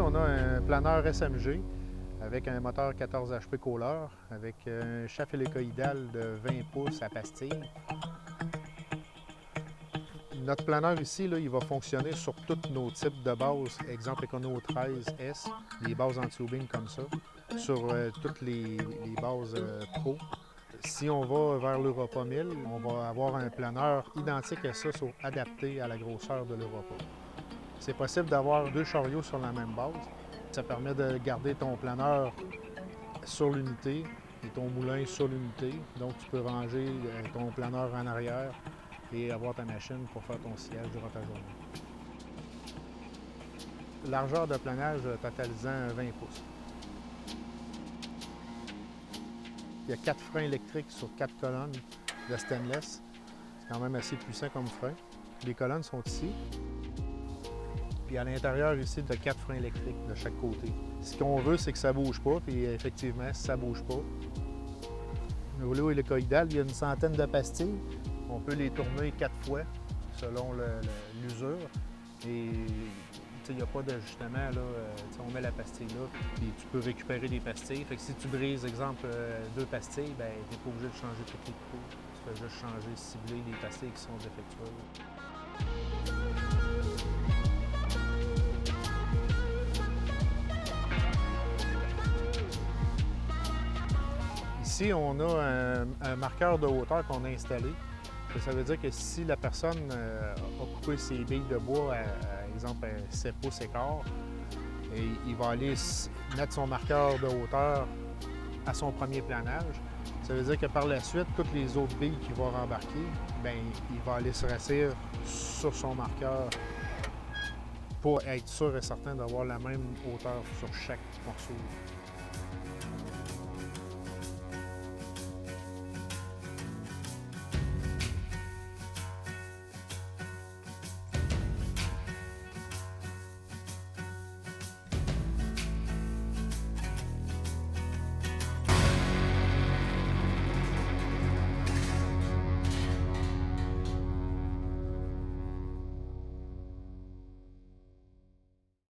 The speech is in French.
on a un planeur SMG avec un moteur 14 HP Kohler, avec un chef hélicoïdal de 20 pouces à pastille. Notre planeur ici, là, il va fonctionner sur tous nos types de bases. Exemple Econo 13S, des bases en tubing comme ça, sur toutes les bases Pro. Si on va vers l'Europa 1000, on va avoir un planeur identique à ça, sauf adapté à la grosseur de l'Europa. C'est possible d'avoir deux chariots sur la même base. Ça permet de garder ton planeur sur l'unité et ton moulin sur l'unité. Donc, tu peux ranger ton planeur en arrière et avoir ta machine pour faire ton sillage durant ta journée. Largeur de planage totalisant 20 pouces. Il y a 4 freins électriques sur 4 colonnes de stainless. C'est quand même assez puissant comme frein. Les colonnes sont ici. Puis à l'intérieur ici, tu as 4 freins électriques de chaque côté. Ce qu'on veut, c'est que ça ne bouge pas. Puis effectivement, si ça ne bouge pas, le rouleau hélicoïdal, il y a une centaine de pastilles. On peut les tourner 4 fois selon l'usure. Et il n'y a pas d'ajustement. On met la pastille là, puis tu peux récupérer des pastilles. Fait que si tu brises, exemple, 2 pastilles, ben, tu n'es pas obligé de changer toutes les coups. Tu fais juste changer, cibler les pastilles qui sont défectueuses. Ici, on a un marqueur de hauteur qu'on a installé. Ça veut dire que si la personne a coupé ses billes de bois, à exemple, 7 pouces et quart, et il va aller mettre son marqueur de hauteur à son premier planage. Ça veut dire que par la suite, toutes les autres billes qu'il va rembarquer, bien, il va aller se rassir sur son marqueur pour être sûr et certain d'avoir la même hauteur sur chaque morceau.